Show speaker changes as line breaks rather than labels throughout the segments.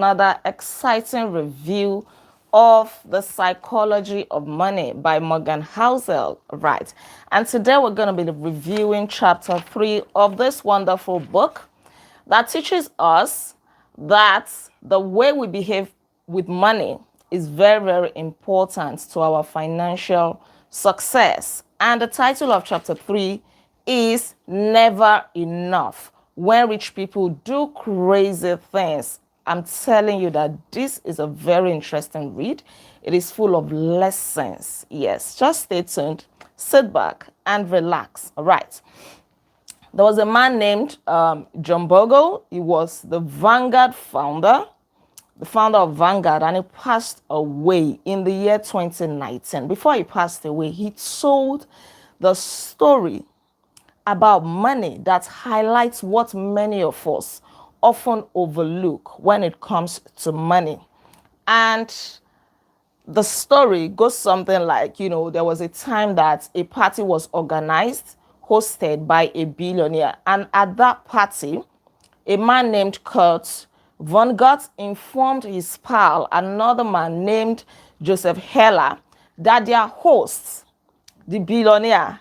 another exciting review of The Psychology of Money by Morgan Housel, right? And today we're going to be reviewing chapter 3 of this wonderful book that teaches us that the way we behave with money is very, very important to our financial success. And the title of chapter 3 is Never Enough. When rich people do crazy things. I'm telling you that this is a very interesting read. It is full of lessons. Yes, just stay tuned, sit back, and relax. All right. There was a man named John Bogle. He was the Vanguard founder, the founder of Vanguard, and he passed away in the year 2019. Before he passed away, he told the story about money that highlights what many of us often overlook when it comes to money. And the story goes something like, there was a time that a party was organized, hosted by a billionaire. And at that party, a man named Kurt Vonnegut informed his pal, another man named Joseph Heller, that their host, the billionaire,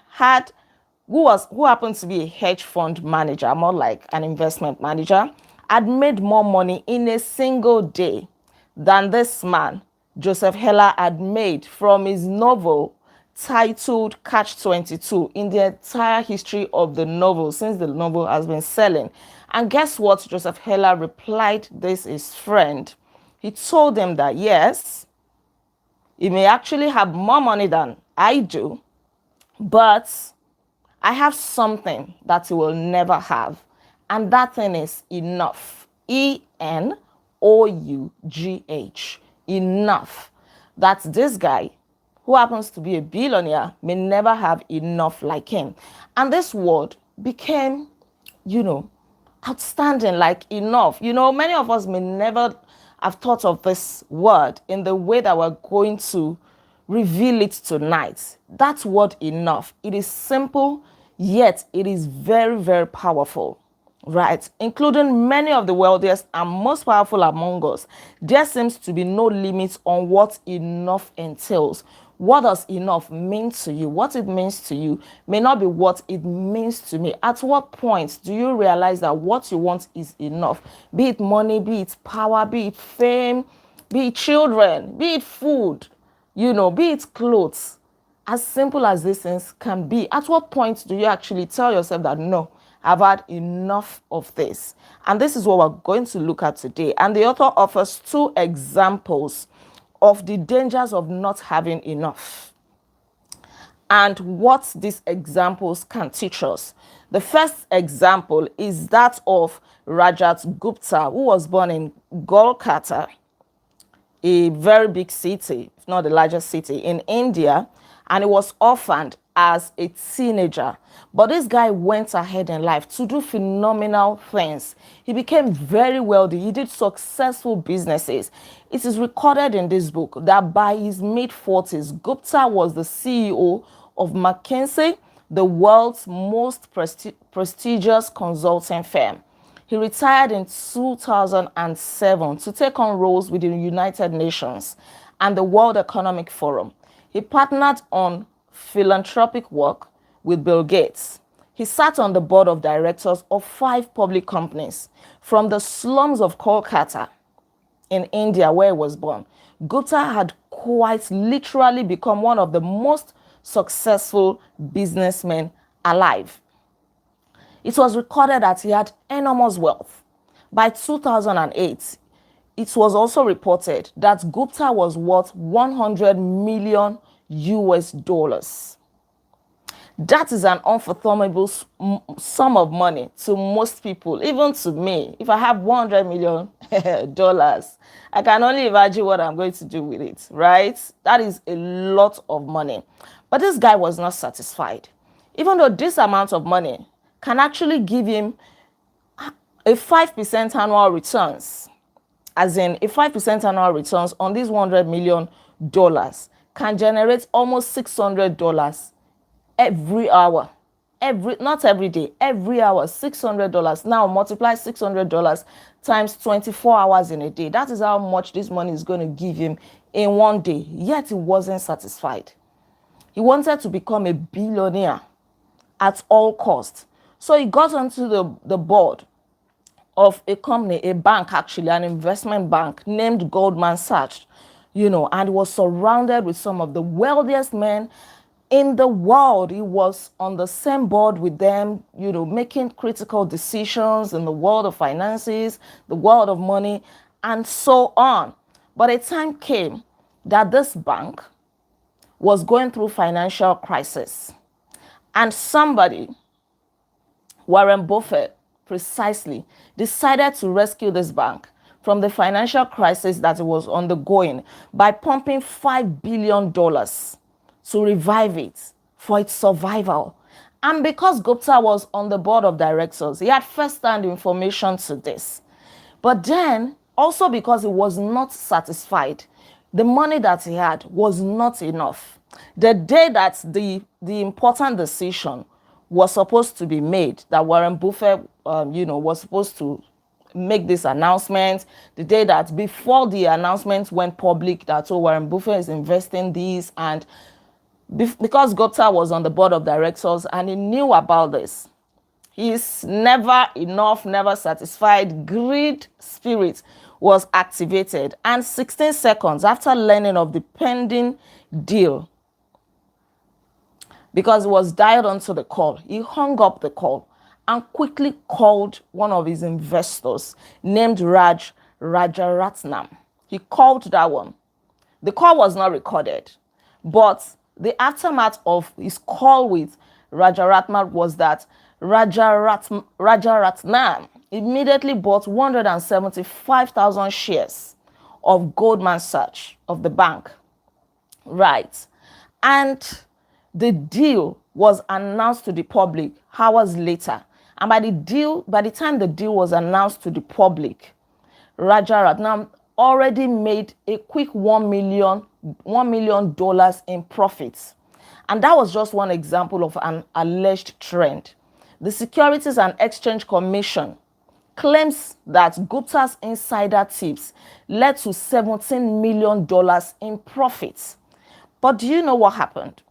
who happened to be a hedge fund manager, more like an investment manager, had made more money in a single day than this man, Joseph Heller, had made from his novel titled Catch 22 in the entire history of the novel, since the novel has been selling. And guess what Joseph Heller replied this his friend? He told him that yes, he may actually have more money than I do, but I have something that he will never have. And that thing is enough. ENOUGH. Enough. That this guy, who happens to be a billionaire, may never have enough like him. And this word became, outstanding, like enough. Many of us may never have thought of this word in the way that we're going to reveal it tonight. That word enough. It is simple, yet it is very, very powerful, right? Including many of the wealthiest and most powerful among us, there seems to be no limit on what enough entails. What does enough mean to you? What it means to you may not be what it means to me. At what point do you realize that what you want is enough? Be it money, be it power, be it fame, be it children, be it food, be it clothes. As simple as these things can be. At what point do you actually tell yourself that, no, I've had enough of this? And this is what we're going to look at today. And the author offers 2 examples of the dangers of not having enough and what these examples can teach us. The first example is that of Rajat Gupta, who was born in Kolkata, a very big city, if not the largest city in India, and he was orphaned as a teenager. But this guy went ahead in life to do phenomenal things. He became very wealthy. He did successful businesses. It is recorded in this book that by his mid-40s, Gupta was the CEO of McKinsey, the world's most prestigious consulting firm. He retired in 2007 to take on roles with the United Nations and the World Economic Forum. He partnered on philanthropic work with Bill Gates. He sat on the board of directors of 5 public companies. From the slums of Kolkata in India, where he was born, Gupta had quite literally become one of the most successful businessmen alive. It was recorded that he had enormous wealth. By 2008, it was also reported that Gupta was worth 100 million US dollars. That is an unfathomable sum of money to most people, even to me. If I have 100 million dollars, I can only imagine what I'm going to do with it, right? That is a lot of money. But this guy was not satisfied. Even though this amount of money can actually give him a 5% annual returns, as in a 5% annual returns on these $100 million can generate almost $600 every hour. not every day, every hour, $600. Now multiply $600 times 24 hours in a day. That is how much this money is going to give him in one day. Yet he wasn't satisfied. He wanted to become a billionaire at all costs. So he got onto the board of a company, a bank actually, an investment bank named Goldman Sachs, and was surrounded with some of the wealthiest men in the world. He was on the same board with them, making critical decisions in the world of finances, the world of money, and so on. But a time came that this bank was going through financial crisis. And somebody, Warren Buffett, precisely, decided to rescue this bank from the financial crisis that it was undergoing by pumping $5 billion to revive it for its survival. And because Gupta was on the board of directors, he had first-hand information to this. But then, also because he was not satisfied, the money that he had was not enough. The day that the important decision was supposed to be made, that Warren Buffett, was supposed to make this announcement, the day that before the announcement went public that, Warren Buffett is investing this, and because Gupta was on the board of directors and he knew about this, his never enough, never satisfied greed spirit was activated. And 16 seconds after learning of the pending deal, because he was dialed onto the call, he hung up the call and quickly called one of his investors named Rajaratnam. He called that one. The call was not recorded, but the aftermath of his call with Rajaratnam was that Rajaratnam immediately bought 175,000 shares of Goldman Sachs, of the bank. Right. And the deal was announced to the public hours later. And by the time the deal was announced to the public, Rajaratnam already made a quick $1 million in profits. And that was just one example of an alleged trend. The Securities and Exchange Commission claims that Gupta's insider tips led to $17 million in profits. But do you know what happened?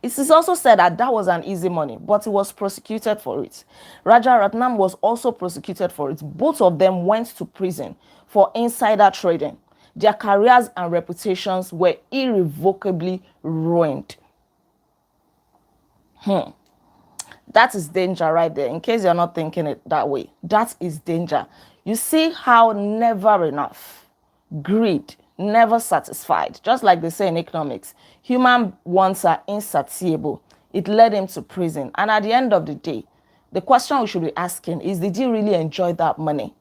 It is also said that that was an easy money, but he was prosecuted for it. Rajaratnam was also prosecuted for it. Both of them went to prison for insider trading. Their careers and reputations were irrevocably ruined. That is danger right there, in case you're not thinking it that way. That is danger. You see how never enough, greed, never satisfied. Just like they say in economics, human wants are insatiable. It led him to prison. And at the end of the day, the question we should be asking is, did he really enjoy that money?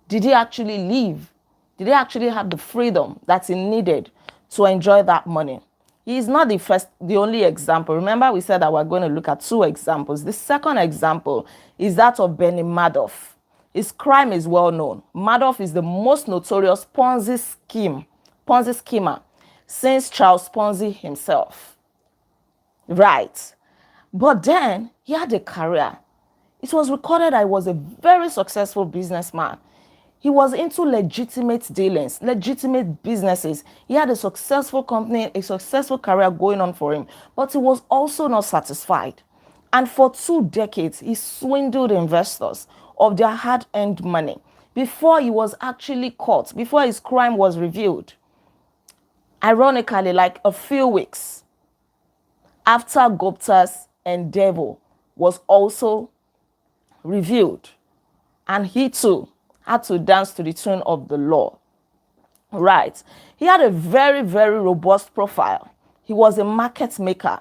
Did he actually live? Did he actually have the freedom that he needed to enjoy that money? He is not the only example. Remember, we said that we're going to look at two examples. The second example is that of Benny Madoff. His crime is well known. Madoff is the most notorious Ponzi schemer since Charles Ponzi himself. Right. But then he had a career. It was recorded that he was a very successful businessman. He was into legitimate dealings, legitimate businesses. He had a successful company, a successful career going on for him, but he was also not satisfied. And for 2 decades, he swindled investors of their hard-earned money before he was actually caught, before his crime was revealed. Ironically, like a few weeks after Gupta's endeavor was also revealed, and he too had to dance to the tune of the law. Right. He had a very, very robust profile. He was a market maker,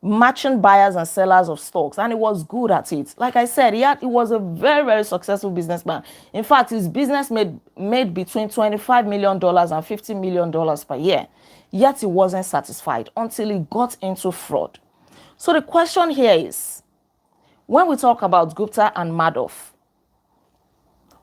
matching buyers and sellers of stocks, and he was good at it. Like I said, he was a very, very successful businessman. In fact, his business made between $25 million and $50 million per year. Yet he wasn't satisfied until he got into fraud. So the question here is, when we talk about Gupta and Madoff,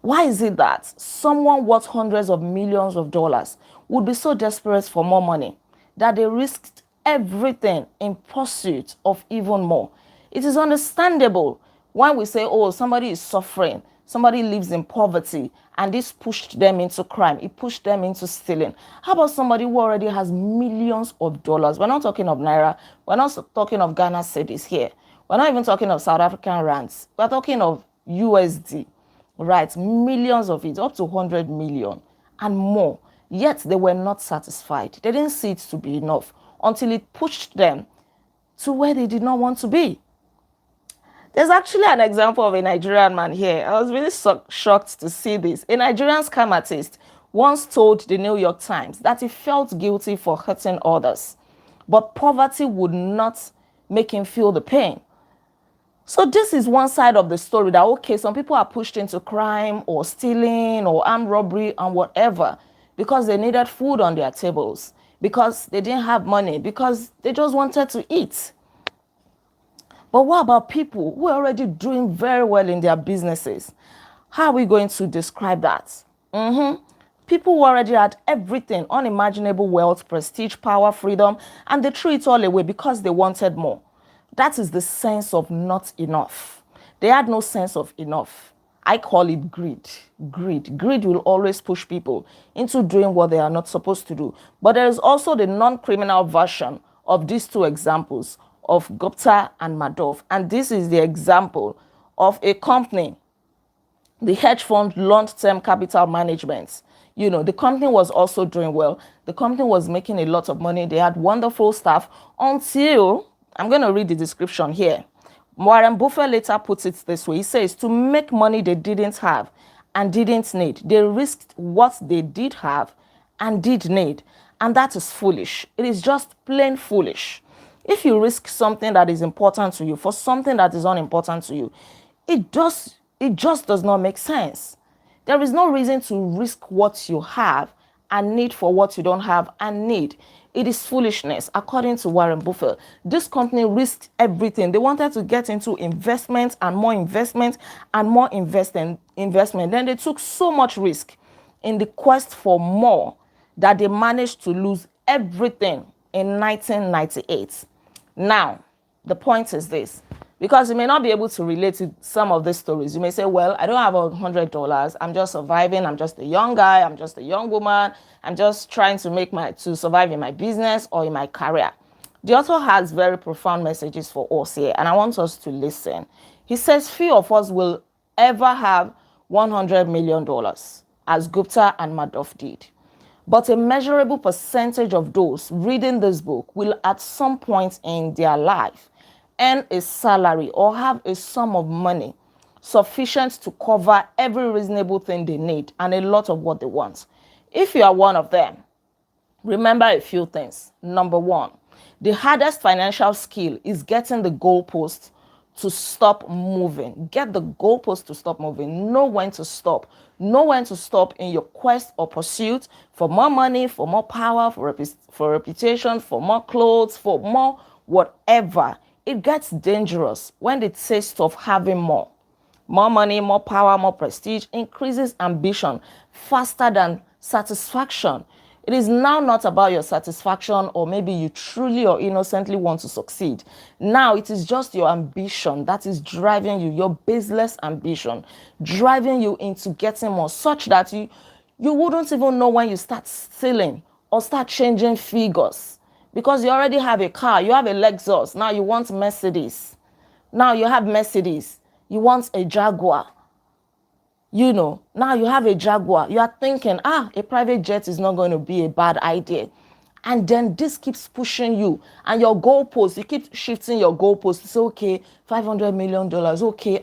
why is it that someone worth hundreds of millions of dollars would be so desperate for more money that they risked everything in pursuit of even more? It is understandable when we say, oh, somebody is suffering, somebody lives in poverty, and this pushed them into crime. It pushed them into stealing. How about somebody who already has millions of dollars? We're not talking of Naira. We're not talking of Ghana cedis here. We're not even talking of South African rands. We're talking of USD, right? Millions of it, up to 100 million and more. Yet they were not satisfied. They didn't see it to be enough until it pushed them to where they did not want to be. There's actually an example of a Nigerian man here. I was really shocked to see this. A Nigerian scam artist once told the New York Times that he felt guilty for hurting others, but poverty would not make him feel the pain. So this is one side of the story that, okay, some people are pushed into crime or stealing or armed robbery and whatever because they needed food on their tables, because they didn't have money, because they just wanted to eat. But what about people who are already doing very well in their businesses? How are we going to describe that? People who already had everything, unimaginable wealth, prestige, power, freedom, and they threw it all away because they wanted more. That is the sense of not enough. They had no sense of enough. I call it greed. Greed will always push people into doing what they are not supposed to do. But there is also the non-criminal version of these two examples of Gupta and Madof. And this is the example of a company, the hedge fund long-term capital management. You know, the company was also doing well. The company was making a lot of money. They had wonderful staff until, I'm going to read the description here. Warren Buffett later puts it this way. He says, to make money they didn't have and didn't need, they risked what they did have and did need. And that is foolish. It is just plain foolish. If you risk something that is important to you for something that is unimportant to you, it just does not make sense. There is no reason to risk what you have and need for what you don't have and need. It is foolishness, according to Warren Buffett. This company risked everything. They wanted to get into investment and more investment and more investment. Then they took so much risk in the quest for more that they managed to lose everything in 1998. Now, the point is this, because you may not be able to relate to some of these stories. You may say, well, I don't have $100. I'm just surviving. I'm just a young guy. I'm just a young woman. I'm just trying to survive in my business or in my career. The author has very profound messages for us here, and I want us to listen. He says, few of us will ever have $100 million, as Gupta and Madof did. But a measurable percentage of those reading this book will at some point in their life earn a salary or have a sum of money sufficient to cover every reasonable thing they need and a lot of what they want. If you are one of them, remember a few things. Number one, the hardest financial skill is getting the goalpost to stop moving. Get the goalpost to stop moving. Know when to stop. Know when to stop in your quest or pursuit for more money, for more power, for reputation, for more clothes, for more whatever. It gets dangerous when the taste of having more money, more power, more prestige increases ambition faster than satisfaction. It is now not about your satisfaction, or maybe you truly or innocently want to succeed. Now it is just your ambition that is driving you, your baseless ambition, driving you into getting more, such that you wouldn't even know when you start stealing or start changing figures, because you already have a car, you have a Lexus, now you want Mercedes. Now you have Mercedes, you want a Jaguar. You know, now you have a Jaguar. You are thinking, a private jet is not going to be a bad idea. And then this keeps pushing you. And your goalposts, you keep shifting your goalposts. It's okay, $500 million. Okay,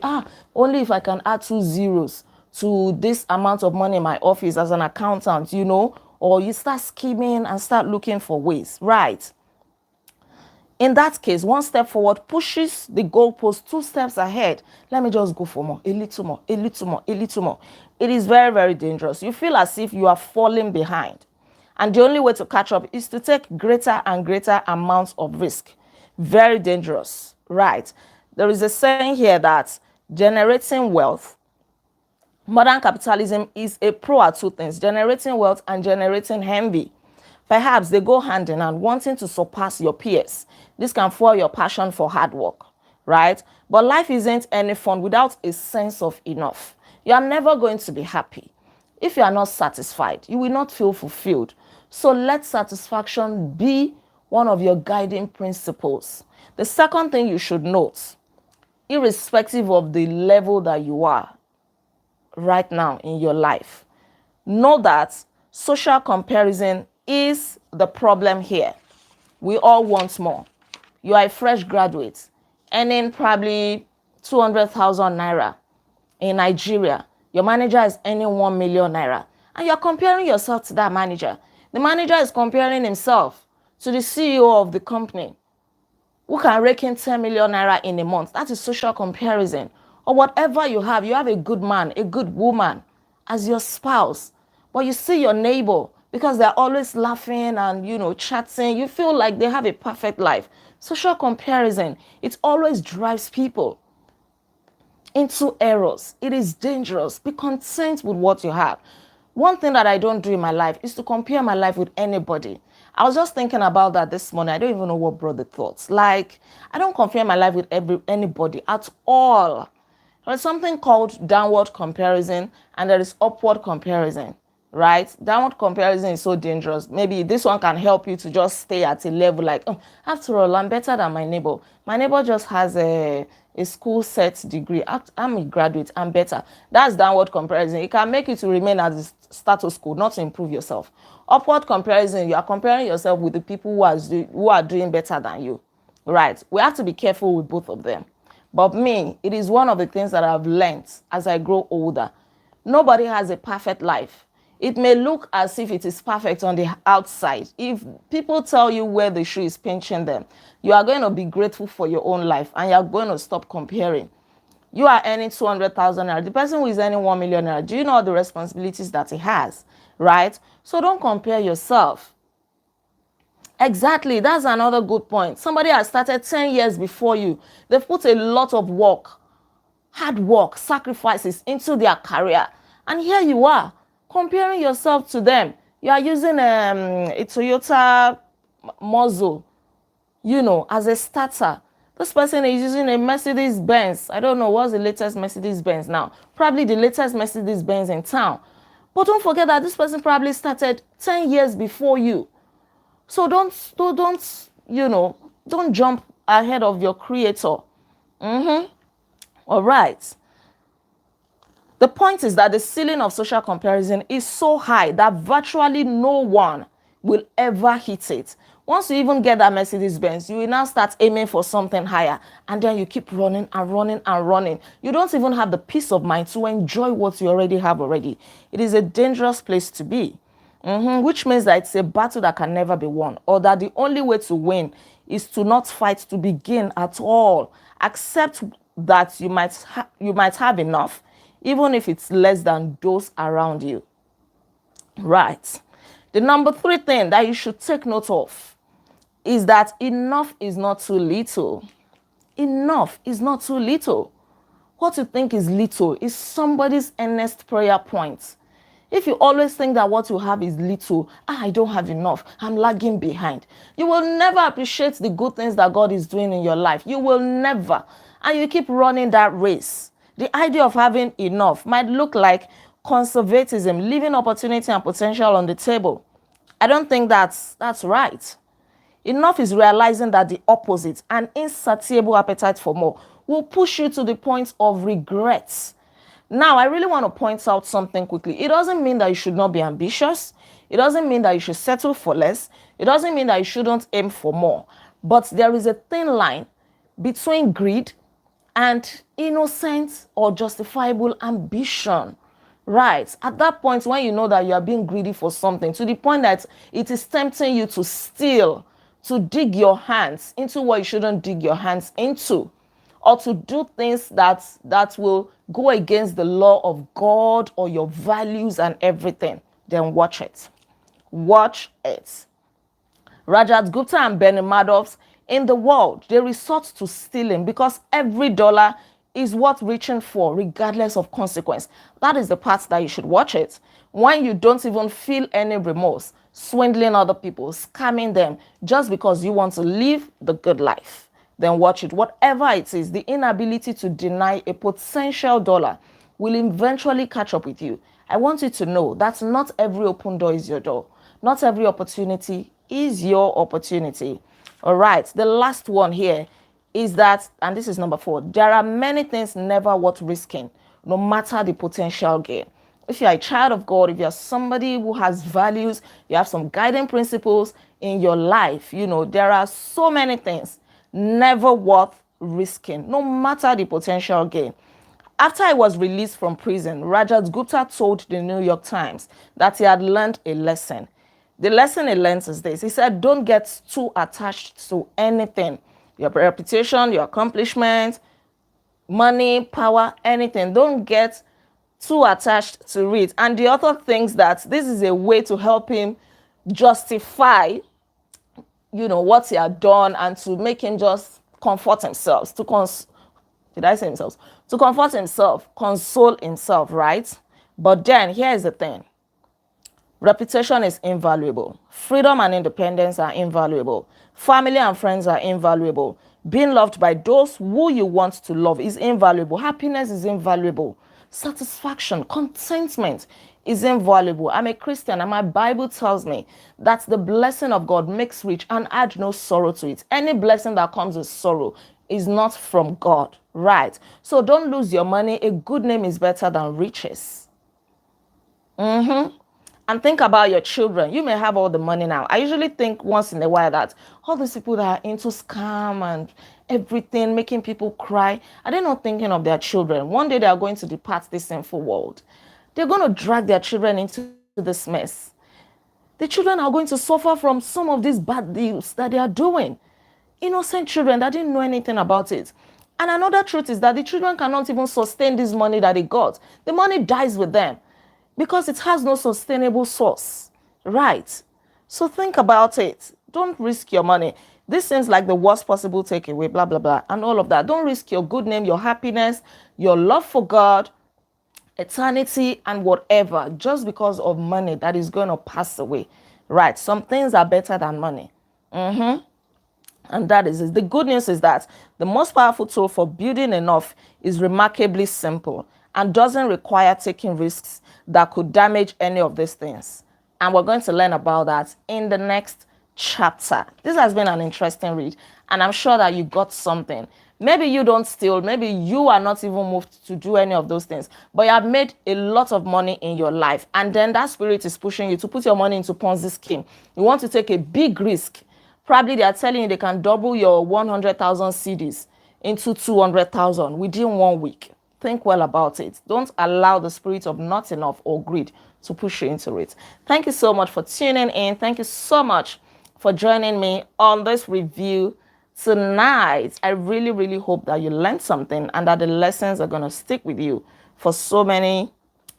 only if I can add 2 zeros to this amount of money in my office as an accountant, you know. Or you start scheming and start looking for ways, right? In that case, one step forward pushes the goalpost 2 steps ahead. Let me just go for more, a little more, a little more, a little more. It is very, very dangerous. You feel as if you are falling behind. And the only way to catch up is to take greater and greater amounts of risk. Very dangerous, right? There is a saying here that generating wealth, modern capitalism is a pro at 2 things, generating wealth and generating envy. Perhaps they go hand in hand, wanting to surpass your peers. This can fuel your passion for hard work. right? But life isn't any fun without a sense of enough. You are never going to be happy. If you are not satisfied, you will not feel fulfilled. So let satisfaction be one of your guiding principles. The second thing you should note, irrespective of the level that you are right now in your life, know that social comparison is the problem here. We all want more. You are a fresh graduate earning probably 200,000 naira in Nigeria. Your manager is earning 1 million naira, and you're comparing yourself to that manager. The manager is comparing himself to the CEO of the company who can rake in 10 million naira in a month. That is social comparison. Or whatever you have a good man, a good woman as your spouse, but you see your neighbor, because they're always laughing and, chatting, you feel like they have a perfect life. Social comparison, it always drives people into errors. It is dangerous. Be content with what you have. One thing that I don't do in my life is to compare my life with anybody. I was just thinking about that this morning. I don't even know what brought the thoughts. Like, I don't compare my life with anybody at all. There's something called downward comparison and there is upward comparison, right? Downward comparison is so dangerous. Maybe this one can help you to just stay at a level like, oh, after all, I'm better than my neighbor. My neighbor just has a school set degree. I'm a graduate. I'm better. That's downward comparison. It can make you to remain at the status quo, not to improve yourself. Upward comparison, you are comparing yourself with the people who are doing better than you, right? We have to be careful with both of them. But me, it is one of the things that I've learned as I grow older. Nobody has a perfect life. It may look as if it is perfect on the outside. If people tell you where the shoe is pinching them, you are going to be grateful for your own life and you are going to stop comparing. You are earning 200,000 naira. The person who is earning 1 million naira, do you know all the responsibilities that he has, right? So don't compare yourself. Exactly, that's another good point. Somebody has started 10 years before you. They've put a lot of work, hard work, sacrifices into their career. And here you are, comparing yourself to them. You are using a Toyota Muzzle, as a starter. This person is using a Mercedes Benz. I don't know what's the latest Mercedes Benz now. Probably the latest Mercedes Benz in town. But don't forget that this person probably started 10 years before you. So don't jump ahead of your creator. All right. The point is that the ceiling of social comparison is so high that virtually no one will ever hit it. Once you even get that Mercedes Benz, you will now start aiming for something higher. And then you keep running and running and running. You don't even have the peace of mind to enjoy what you already have already. It is a dangerous place to be. Which means that it's a battle that can never be won, or that the only way to win is to not fight to begin at all. Accept that you might have enough, even if it's less than those around you. Right. The number 3 thing that you should take note of is that enough is not too little. Enough is not too little. What you think is little is somebody's earnest prayer point. If you always think that what you have is little, I don't have enough, I'm lagging behind, you will never appreciate the good things that God is doing in your life. You will never. And you keep running that race. The idea of having enough might look like conservatism, leaving opportunity and potential on the table. I don't think that's right. Enough is realizing that the opposite, an insatiable appetite for more, will push you to the point of regrets. Now, I really want to point out something quickly. It doesn't mean that you should not be ambitious. It doesn't mean that you should settle for less. It doesn't mean that you shouldn't aim for more. But there is a thin line between greed and innocent or justifiable ambition. Right. At that point, when you know that you are being greedy for something, to the point that it is tempting you to steal, to dig your hands into what you shouldn't dig your hands into, or to do things that will go against the law of God or your values and everything, then watch it. Watch it. Rajat Gupta and Madof in the world, they resort to stealing because every dollar is worth reaching for regardless of consequence. That is the part that you should watch it. When you don't even feel any remorse, swindling other people, scamming them just because you want to live the good life. then watch it. Whatever it is, the inability to deny a potential dollar will eventually catch up with you. I want you to know that not every open door is your door. Not every opportunity is your opportunity. All right, the last one here is that, and this is number 4, there are many things never worth risking, no matter the potential gain. If you're a child of God, if you're somebody who has values, you have some guiding principles in your life, there are so many things never worth risking, no matter the potential gain. After I was released from prison, Rajat Gupta told the New York Times that he had learned a lesson. The lesson he learned is this. He said, don't get too attached to anything. Your reputation, your accomplishments, money, power, anything. Don't get too attached to it. And the author thinks that this is a way to help him justify, what he had done, and to make him just comfort himself, to comfort himself, console himself, right? But then here's the thing. Reputation is invaluable. Freedom and independence are invaluable. Family and friends are invaluable. Being loved by those who you want to love is invaluable. Happiness is invaluable. Satisfaction, contentment is invaluable. I'm a Christian and my Bible tells me that the blessing of God makes rich and add no sorrow to it. Any blessing that comes with sorrow is not from God, right? So don't lose your money. A good name is better than riches. And think about your children. You may have all the money now. I usually think once in a while that all these people that are into scam and everything, making people cry, are they not thinking of their children? One day they are going to depart this sinful world. They're going to drag their children into this mess. The children are going to suffer from some of these bad deals that they are doing. Innocent children that didn't know anything about it. And another truth is that the children cannot even sustain this money that they got. The money dies with them, because it has no sustainable source, right? So think about it. Don't risk your money. This seems like the worst possible takeaway, blah, blah, blah, and all of that. Don't risk your good name, your happiness, your love for God, eternity, and whatever, just because of money that is going to pass away, right? Some things are better than money. And that is it. The good news is that the most powerful tool for building enough is remarkably simple and doesn't require taking risks that could damage any of these things. And we're going to learn about that in the next chapter. This has been an interesting read, and I'm sure that you got something. Maybe you don't steal, maybe you are not even moved to do any of those things, but you have made a lot of money in your life, and then that spirit is pushing you to put your money into Ponzi scheme. You want to take a big risk. Probably they are telling you they can double your 100,000 CDs into 200,000 within 1 week. Think well about it. Don't allow the spirit of not enough or greed to push you into it. Thank you so much for tuning in. Thank you so much for joining me on this review tonight. I really, really hope that you learned something and that the lessons are going to stick with you for so many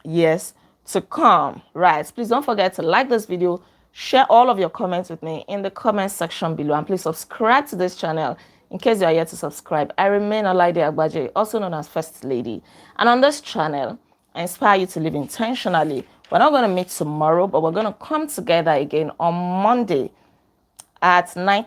years to come. Right. Please don't forget to like this video, share all of your comments with me in the comment section below, and please subscribe to this channel in case you are yet to subscribe. I remain Olaide Agbaje, also known as First Lady. And on this channel, I inspire you to live intentionally. We're not going to meet tomorrow, but we're going to come together again on Monday at 9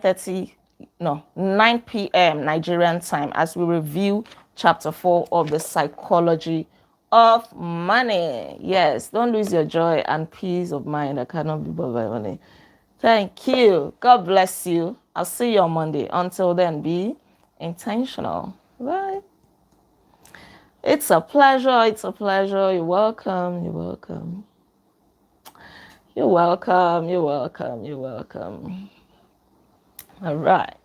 p.m. Nigerian time as we review chapter 4 of the psychology of money. Yes, don't lose your joy and peace of mind that cannot be bought by money. Thank you. God bless you. I'll see you on Monday. Until then, be intentional. Bye. It's a pleasure. It's a pleasure. You're welcome. You're welcome. You're welcome. You're welcome. You're welcome. All right.